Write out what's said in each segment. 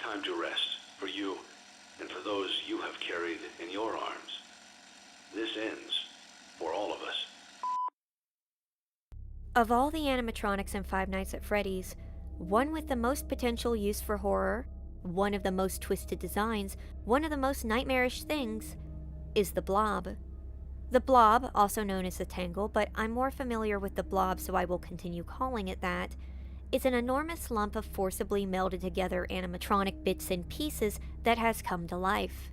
time to rest, for you, and for those you have carried in your arms. This ends for all of us. Of all the animatronics in Five Nights at Freddy's, one with the most potential use for horror, one of the most twisted designs, one of the most nightmarish things, is the Blob. The Blob, also known as the Tangle, but I'm more familiar with the Blob so I will continue calling it that, is an enormous lump of forcibly melded together animatronic bits and pieces that has come to life.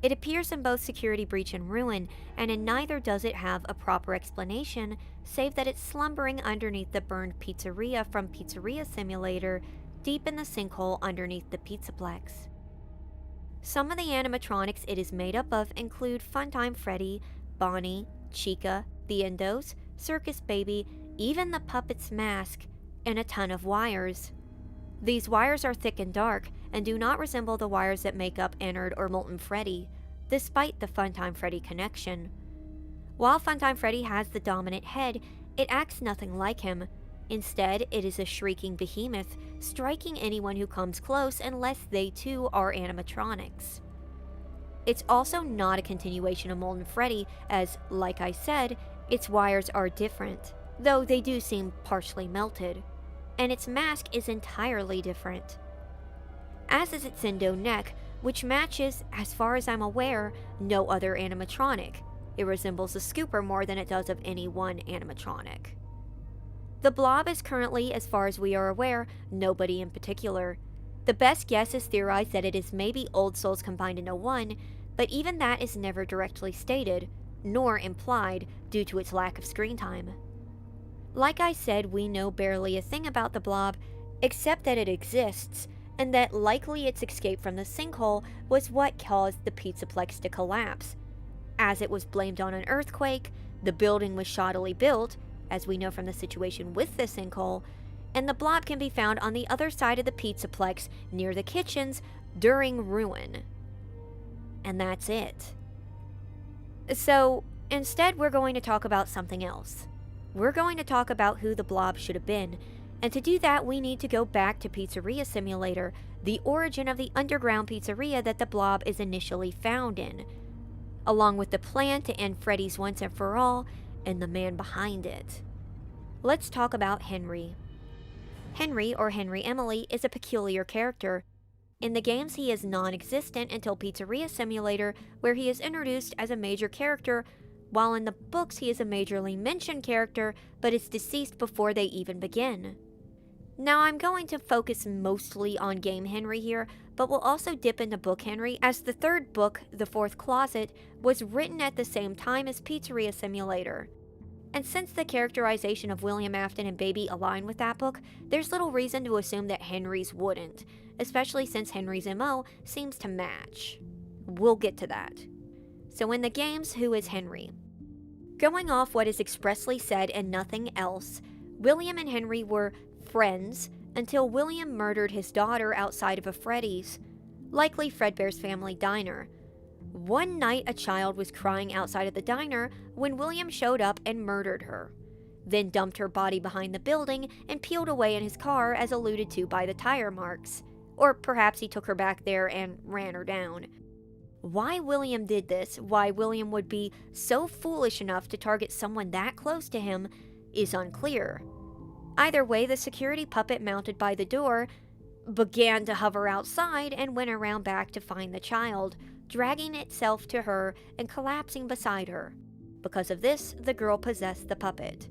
It appears in both Security Breach and Ruin, and in neither does it have a proper explanation, save that it's slumbering underneath the burned pizzeria from Pizzeria Simulator, deep in the sinkhole underneath the Pizzaplex. Some of the animatronics it is made up of include Funtime Freddy, Bonnie, Chica, the Endos, Circus Baby, even the puppet's mask, and a ton of wires. These wires are thick and dark, and do not resemble the wires that make up Ennard or Molten Freddy, despite the Funtime Freddy connection. While Funtime Freddy has the dominant head, it acts nothing like him. Instead, it is a shrieking behemoth, striking anyone who comes close unless they too are animatronics. It's also not a continuation of Molten Freddy, as, like I said, its wires are different, though they do seem partially melted, and its mask is entirely different. As is its endo neck, which matches, as far as I'm aware, no other animatronic. It resembles a scooper more than it does of any one animatronic. The Blob is currently, as far as we are aware, nobody in particular. The best guess is theorized that it is maybe old souls combined into one, but even that is never directly stated, nor implied, due to its lack of screen time. Like I said, we know barely a thing about the Blob, except that it exists, and that likely its escape from the sinkhole was what caused the Pizzaplex to collapse. As it was blamed on an earthquake, the building was shoddily built, as we know from the situation with the sinkhole, and the Blob can be found on the other side of the Pizzaplex near the kitchens during Ruin. And that's it. So, instead we're going to talk about something else. We're going to talk about who the Blob should have been, and to do that we need to go back to Pizzeria Simulator, the origin of the underground pizzeria that the Blob is initially found in, along with the plan to end Freddy's once and for all, and the man behind it. Let's talk about Henry. Henry, or Henry Emily, is a peculiar character. In the games he is non-existent until Pizzeria Simulator, where he is introduced as a major character, while in the books he is a majorly mentioned character, but is deceased before they even begin. Now I'm going to focus mostly on game Henry here, but we'll also dip into book Henry, as the third book, The Fourth Closet, was written at the same time as Pizzeria Simulator. And since the characterization of William Afton and Baby align with that book, there's little reason to assume that Henry's wouldn't, especially since Henry's MO seems to match. We'll get to that. So in the games, who is Henry? Going off what is expressly said and nothing else, William and Henry were friends until William murdered his daughter outside of a Freddy's, likely Fredbear's family diner. One night a child was crying outside of the diner when William showed up and murdered her, then dumped her body behind the building and peeled away in his car as alluded to by the tire marks. Or perhaps he took her back there and ran her down. Why William did this, why William would be so foolish enough to target someone that close to him, is unclear. Either way, the security puppet mounted by the door began to hover outside and went around back to find the child, dragging itself to her and collapsing beside her. Because of this, the girl possessed the puppet.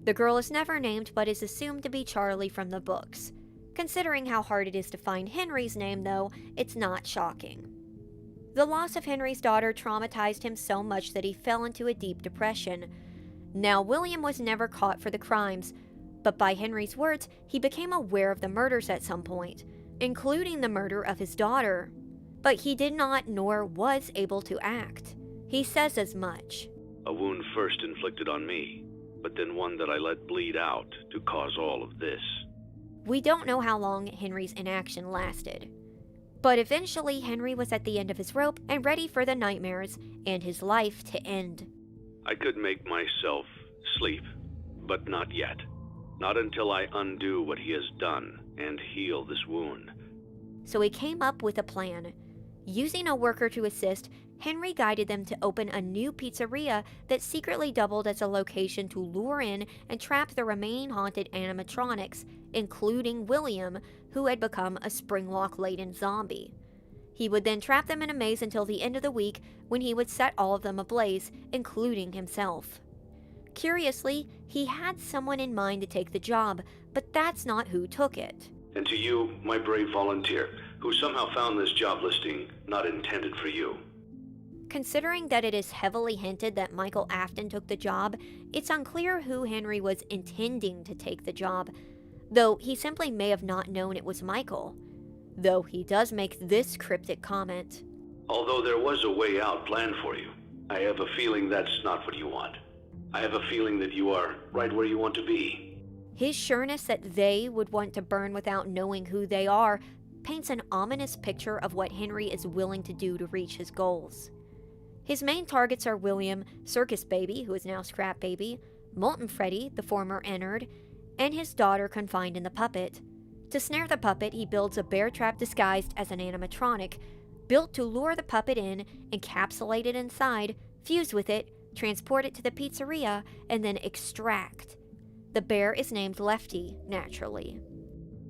The girl is never named but is assumed to be Charlie from the books. Considering how hard it is to find Henry's name, though, it's not shocking. The loss of Henry's daughter traumatized him so much that he fell into a deep depression. Now, William was never caught for the crimes, but by Henry's words, he became aware of the murders at some point, including the murder of his daughter. But he did not nor was able to act. He says as much. A wound first inflicted on me, but then one that I let bleed out to cause all of this. We don't know how long Henry's inaction lasted. But eventually Henry was at the end of his rope and ready for the nightmares and his life to end. I could make myself sleep, but not yet. Not until I undo what he has done and heal this wound. so he came up with a plan. Using a worker to assist, Henry guided them to open a new pizzeria that secretly doubled as a location to lure in and trap the remaining haunted animatronics, including William, who had become a Springlock-laden zombie. He would then trap them in a maze until the end of the week, when he would set all of them ablaze, including himself. Curiously, he had someone in mind to take the job, but that's not who took it. And to you, my brave volunteer, who somehow found this job listing not intended for you. Considering that it is heavily hinted that Michael Afton took the job, it's unclear who Henry was intending to take the job, though he simply may have not known it was Michael. Though he does make this cryptic comment. Although there was a way out planned for you, I have a feeling that's not what you want. I have a feeling that you are right where you want to be. His sureness that they would want to burn without knowing who they are paints an ominous picture of what Henry is willing to do to reach his goals. His main targets are William, Circus Baby, who is now Scrap Baby, Molten Freddy, the former Ennard, and his daughter confined in the puppet. To snare the puppet, he builds a bear trap disguised as an animatronic, built to lure the puppet in, encapsulate it inside, fuse with it, transport it to the pizzeria, and then extract. The bear is named L.E.F.T.E, naturally.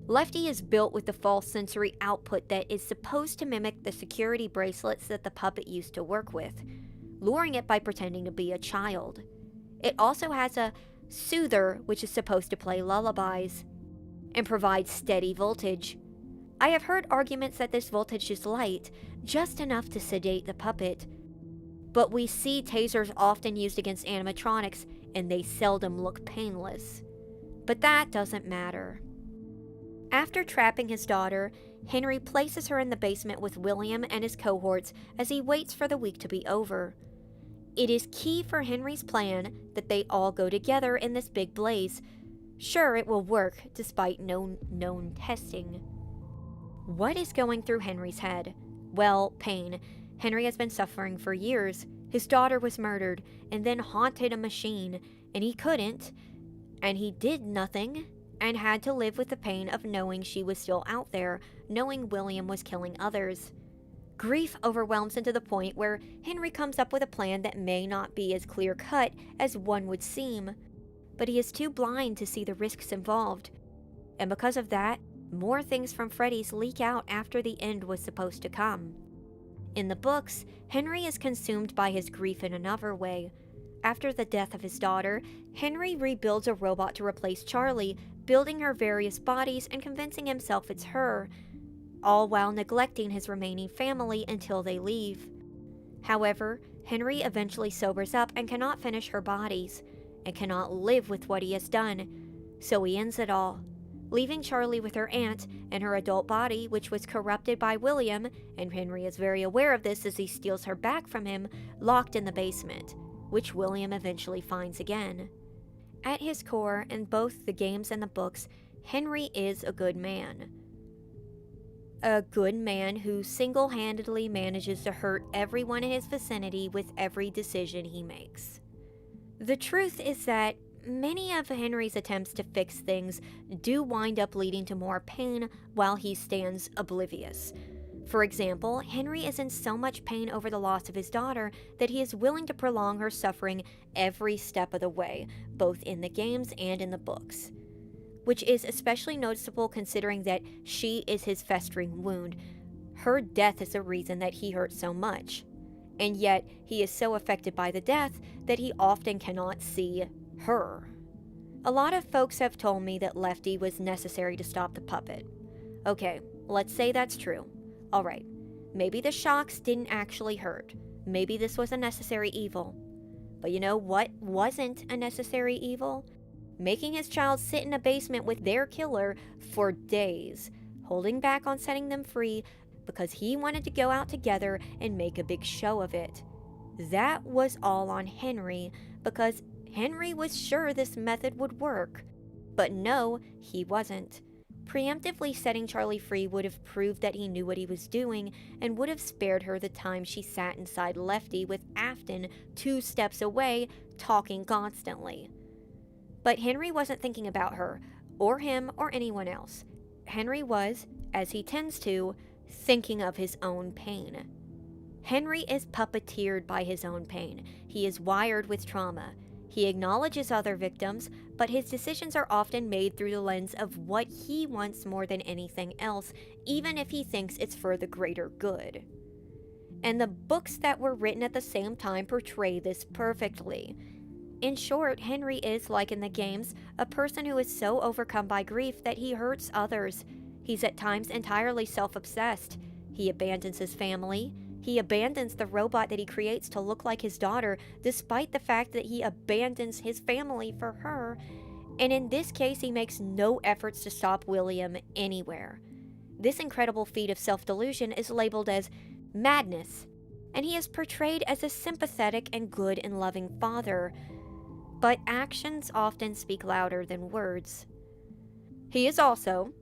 L.E.F.T.E is built with the false sensory output that is supposed to mimic the security bracelets that the puppet used to work with, luring it by pretending to be a child. It also has a soother, which is supposed to play lullabies and provide steady voltage. I have heard arguments that this voltage is light, just enough to sedate the puppet. But we see tasers often used against animatronics, and they seldom look painless. But that doesn't matter. After trapping his daughter, Henry places her in the basement with William and his cohorts as he waits for the week to be over. It is key for Henry's plan that they all go together in this big blaze. Sure, it will work, despite no known testing. What is going through Henry's head? Well, pain. Henry has been suffering for years. His daughter was murdered, and then haunted a machine, and he couldn't, and he did nothing, and had to live with the pain of knowing she was still out there, knowing William was killing others. Grief overwhelms him to the point where Henry comes up with a plan that may not be as clear-cut as one would seem, but he is too blind to see the risks involved. And because of that, more things from Freddy's leak out after the end was supposed to come. In the books, Henry is consumed by his grief in another way. After the death of his daughter, Henry rebuilds a robot to replace Charlie, building her various bodies and convincing himself it's her, all while neglecting his remaining family until they leave. However, Henry eventually sobers up and cannot finish her bodies, and cannot live with what he has done, so he ends it all, leaving Charlie with her aunt and her adult body, which was corrupted by William, and Henry is very aware of this as he steals her back from him, locked in the basement, which William eventually finds again. At his core, in both the games and the books, Henry is a good man. A good man who single-handedly manages to hurt everyone in his vicinity with every decision he makes. The truth is that many of Henry's attempts to fix things do wind up leading to more pain while he stands oblivious. For example, Henry is in so much pain over the loss of his daughter that he is willing to prolong her suffering every step of the way, both in the games and in the books. Which is especially noticeable considering that she is his festering wound. Her death is the reason that he hurt so much. And yet, he is so affected by the death that he often cannot see her. A lot of folks have told me that L.E.F.T.E was necessary to stop the puppet. Okay, let's say that's true. Alright, maybe the shocks didn't actually hurt. Maybe this was a necessary evil. But you know what wasn't a necessary evil? Making his child sit in a basement with their killer for days, holding back on setting them free because he wanted to go out together and make a big show of it. That was all on Henry because Henry was sure this method would work. But no, he wasn't. Preemptively setting Charlie free would have proved that he knew what he was doing and would have spared her the time she sat inside L.E.F.T.E with Afton 2 steps away, talking constantly. But Henry wasn't thinking about her, or him, or anyone else. Henry was, as he tends to, thinking of his own pain. Henry is puppeteered by his own pain. He is wired with trauma. He acknowledges other victims, but his decisions are often made through the lens of what he wants more than anything else, even if he thinks it's for the greater good. And the books that were written at the same time portray this perfectly. In short, Henry is, like in the games, a person who is so overcome by grief that he hurts others. He's at times entirely self-obsessed. He abandons his family. He abandons the robot that he creates to look like his daughter, despite the fact that he abandons his family for her. And in this case, he makes no efforts to stop William anywhere. This incredible feat of self-delusion is labeled as madness, and he is portrayed as a sympathetic and good and loving father. But actions often speak louder than words. He is also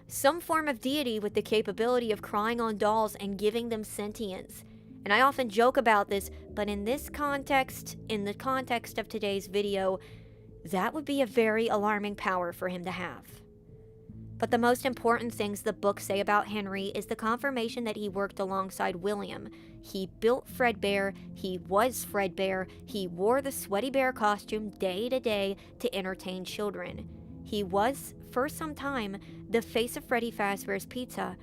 some form of deity with the capability of crying on dolls and giving them sentience. And I often joke about this, but in this context, in the context of today's video, that would be a very alarming power for him to have. But the most important things the books say about Henry is the confirmation that he worked alongside William. He built Fredbear, he was Fredbear, he wore the sweaty bear costume day to day to entertain children. He was, for some time, the face of Freddy Fazbear's Pizza,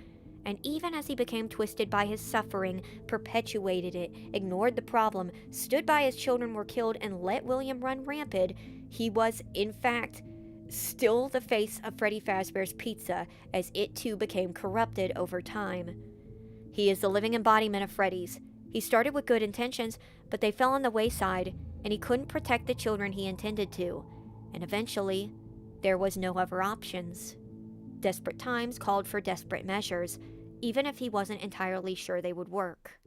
and even as he became twisted by his suffering, perpetuated it, ignored the problem, stood by as children were killed, and let William run rampant, he was, in fact, still the face of Freddy Fazbear's Pizza, as it too became corrupted over time. He is the living embodiment of Freddy's. He started with good intentions, but they fell on the wayside, and he couldn't protect the children he intended to, and eventually, there was no other options. Desperate times called for desperate measures, even if he wasn't entirely sure they would work.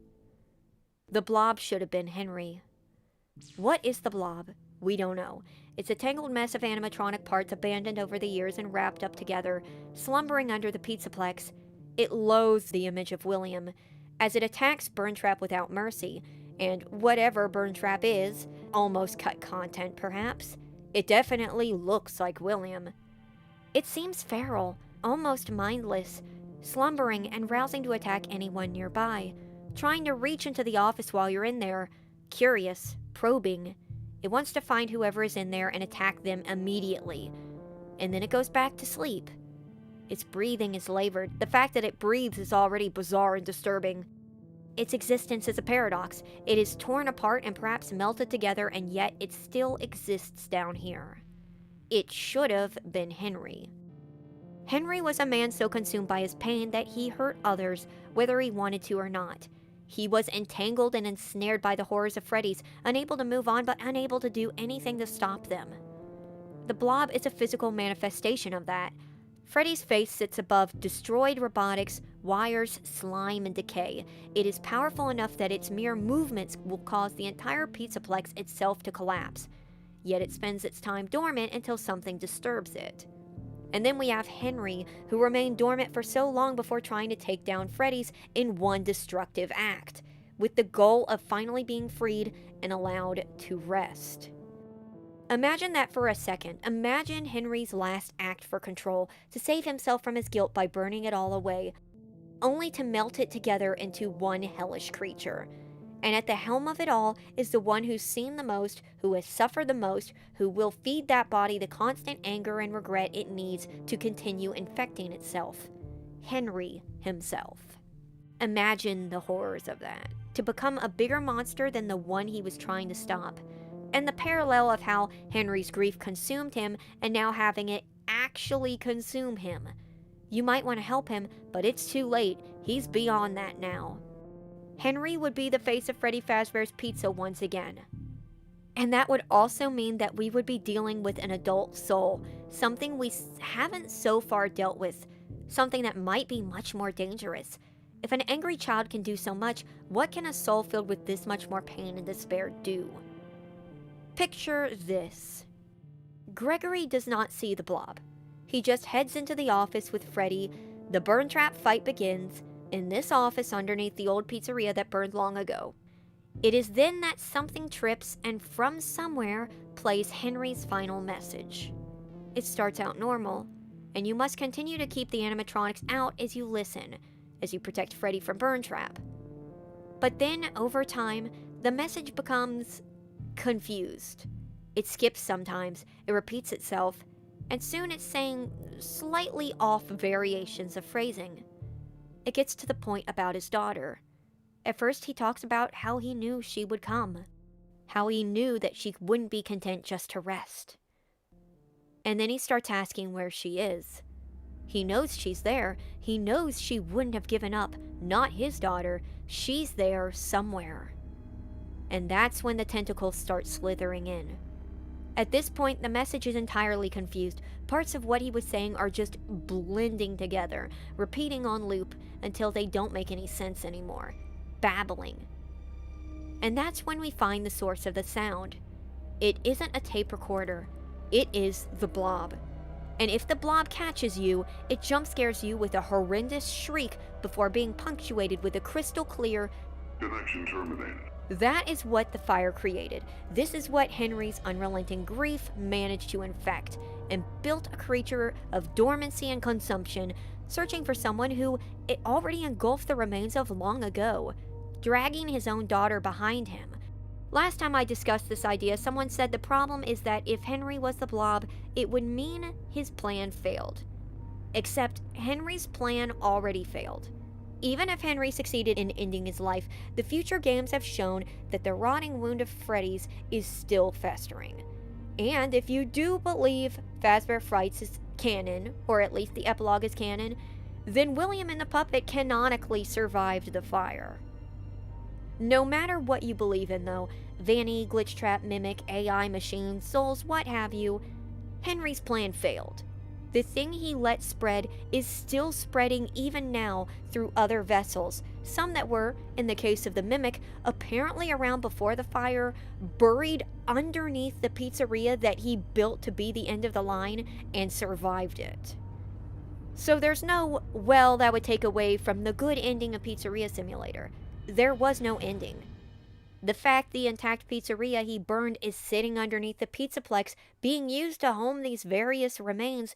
The Blob should have been Henry. What is the Blob? We don't know. It's a tangled mess of animatronic parts abandoned over the years and wrapped up together, slumbering under the Pizzaplex. It loathes the image of William, as it attacks Burntrap without mercy, and whatever Burntrap is, almost cut content perhaps, it definitely looks like William. It seems feral, almost mindless, slumbering and rousing to attack anyone nearby, trying to reach into the office while you're in there, curious, probing. It wants to find whoever is in there and attack them immediately. And then it goes back to sleep. Its breathing is labored. The fact that it breathes is already bizarre and disturbing. Its existence is a paradox. It is torn apart and perhaps melted together, and yet it still exists down here. It should have been Henry. Henry was a man so consumed by his pain that he hurt others, whether he wanted to or not. He was entangled and ensnared by the horrors of Freddy's, unable to move on but unable to do anything to stop them. The Blob is a physical manifestation of that. Freddy's face sits above destroyed robotics, wires, slime, and decay. It is powerful enough that its mere movements will cause the entire Pizzaplex itself to collapse. Yet it spends its time dormant until something disturbs it. And then we have Henry, who remained dormant for so long before trying to take down Freddy's in one destructive act, with the goal of finally being freed and allowed to rest. Imagine that for a second. Imagine Henry's last act for control, to save himself from his guilt by burning it all away, only to melt it together into one hellish creature. And at the helm of it all is the one who's seen the most, who has suffered the most, who will feed that body the constant anger and regret it needs to continue infecting itself. Henry himself. Imagine the horrors of that. To become a bigger monster than the one he was trying to stop. And the parallel of how Henry's grief consumed him and now having it actually consume him. You might want to help him, but it's too late. He's beyond that now. Henry would be the face of Freddy Fazbear's Pizza once again. And that would also mean that we would be dealing with an adult soul, something we haven't so far dealt with, something that might be much more dangerous. If an angry child can do so much, what can a soul filled with this much more pain and despair do? Picture this. Gregory does not see the Blob. He just heads into the office with Freddy. The burn trap fight begins in this office underneath the old pizzeria that burned long ago. It is then that something trips and from somewhere plays Henry's final message. It starts out normal, and you must continue to keep the animatronics out as you listen, as you protect Freddy from Burn Trap. But then, over time, the message becomes confused. It skips sometimes, it repeats itself, and soon it's saying slightly off variations of phrasing. It gets to the point about his daughter. At first he talks about how he knew she would come, how he knew that she wouldn't be content just to rest. And then he starts asking where she is. He knows she's there, he knows she wouldn't have given up, not his daughter, she's there somewhere. And that's when the tentacles start slithering in. At this point, the message is entirely confused. Parts of what he was saying are just blending together, repeating on loop until they don't make any sense anymore. Babbling. And that's when we find the source of the sound. It isn't a tape recorder. It is the Blob. And if the Blob catches you, it jump scares you with a horrendous shriek before being punctuated with a crystal clear "Connection terminated." That is what the fire created. This is what Henry's unrelenting grief managed to infect, and built a creature of dormancy and consumption, searching for someone who it already engulfed the remains of long ago, dragging his own daughter behind him. Last time I discussed this idea, someone said the problem is that if Henry was the Blob, it would mean his plan failed. Except Henry's plan already failed. Even if Henry succeeded in ending his life, the future games have shown that the rotting wound of Freddy's is still festering. And if you do believe Fazbear Frights is canon, or at least the epilogue is canon, then William and the puppet canonically survived the fire. No matter what you believe in though, Vanny, Glitch Trap, Mimic, AI, machines, souls, what have you, Henry's plan failed. The thing he let spread is still spreading even now through other vessels, some that were, in the case of the Mimic, apparently around before the fire, buried underneath the pizzeria that he built to be the end of the line, and survived it. So there's no, well, that would take away from the good ending of Pizzeria Simulator. There was no ending. The fact the intact pizzeria he burned is sitting underneath the Pizzaplex being used to home these various remains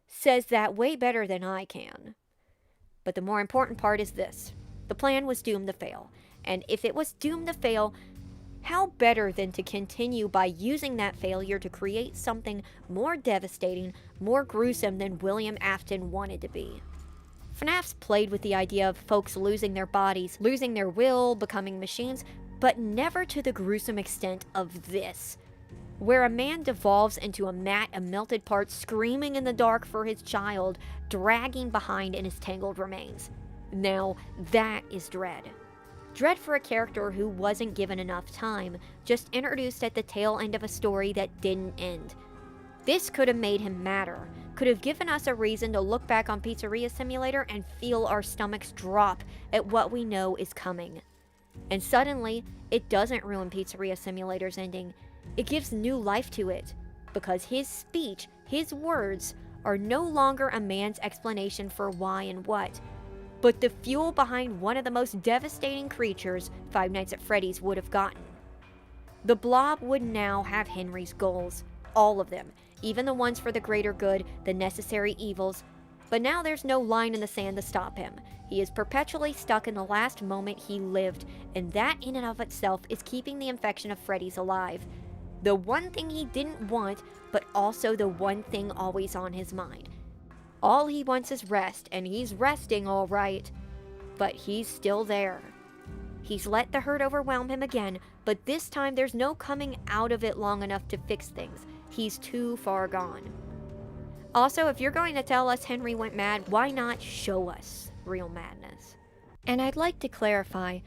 says that way better than I can. But the more important part is this. The plan was doomed to fail. And if it was doomed to fail, how better than to continue by using that failure to create something more devastating, more gruesome than William Afton wanted to be. Fnaf's played with the idea of folks losing their bodies, losing their will, becoming machines, but never to the gruesome extent of this, where a man devolves into a mat of melted parts, screaming in the dark for his child, dragging behind in his tangled remains. Now, that is dread. Dread for a character who wasn't given enough time, just introduced at the tail end of a story that didn't end. This could have made him matter, could have given us a reason to look back on Pizzeria Simulator and feel our stomachs drop at what we know is coming. And suddenly, it doesn't ruin Pizzeria Simulator's ending. It gives new life to it, because his speech, his words, are no longer a man's explanation for why and what, but the fuel behind one of the most devastating creatures Five Nights at Freddy's would have gotten. The Blob would now have Henry's goals, all of them, even the ones for the greater good, the necessary evils, but now there's no line in the sand to stop him. He is perpetually stuck in the last moment he lived, and that in and of itself is keeping the infection of Freddy's alive. The one thing he didn't want, but also the one thing always on his mind. All he wants is rest, and he's resting all right, but he's still there. He's let the hurt overwhelm him again, but this time there's no coming out of it long enough to fix things. He's too far gone. Also, if you're going to tell us Henry went mad, why not show us real madness? And I'd like to clarify,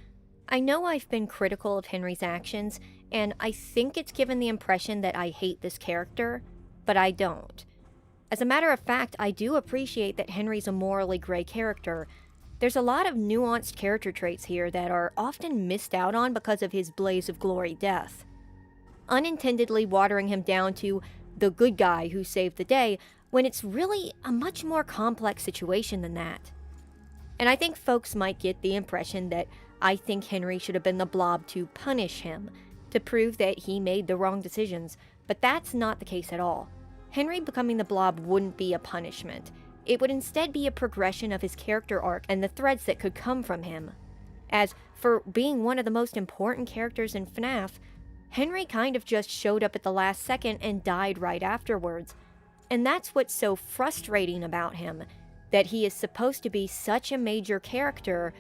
I know I've been critical of Henry's actions, and I think it's given the impression that I hate this character, but I don't. As a matter of fact, I do appreciate that Henry's a morally gray character. There's a lot of nuanced character traits here that are often missed out on because of his blaze of glory death, unintendedly watering him down to the good guy who saved the day, when it's really a much more complex situation than that. And I think folks might get the impression that I think Henry should have been the Blob to punish him, to prove that he made the wrong decisions, but that's not the case at all. Henry becoming the Blob wouldn't be a punishment. It would instead be a progression of his character arc and the threads that could come from him. As for being one of the most important characters in Fnaf, Henry kind of just showed up at the last second and died right afterwards. And that's what's so frustrating about him, that he is supposed to be such a major character,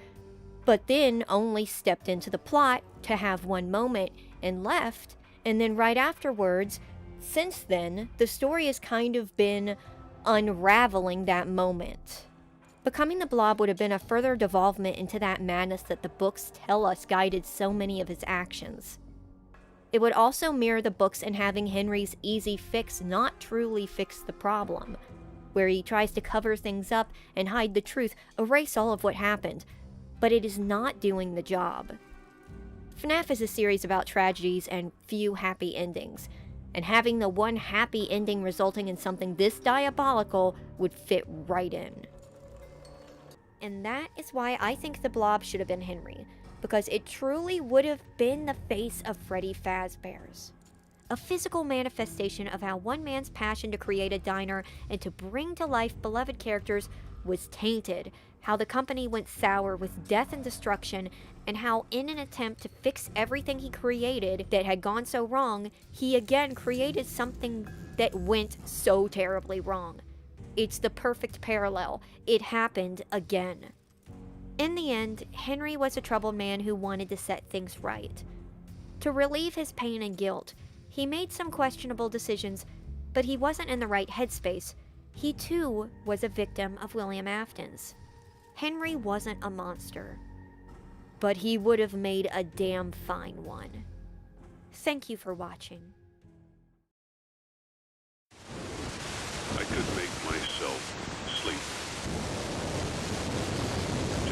but then only stepped into the plot to have one moment and left, and then right afterwards, since then, the story has kind of been unraveling that moment. Becoming the Blob would have been a further devolvement into that madness that the books tell us guided so many of his actions. It would also mirror the books in having Henry's easy fix not truly fix the problem, where he tries to cover things up and hide the truth, erase all of what happened, but it is not doing the job. Fnaf is a series about tragedies and few happy endings, and having the one happy ending resulting in something this diabolical would fit right in. And that is why I think the Blob should have been Henry, because it truly would have been the face of Freddy Fazbear's. A physical manifestation of how one man's passion to create a diner and to bring to life beloved characters was tainted, how the company went sour with death and destruction, and how in an attempt to fix everything he created that had gone so wrong, he again created something that went so terribly wrong. It's the perfect parallel. It happened again. In the end, Henry was a troubled man who wanted to set things right. To relieve his pain and guilt, he made some questionable decisions, but he wasn't in the right headspace. He too was a victim of William Afton's. Henry wasn't a monster, but he would have made a damn fine one. Thank you for watching. I could make myself sleep.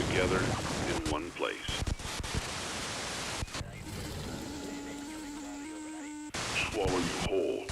Together in one place. Swallow you whole.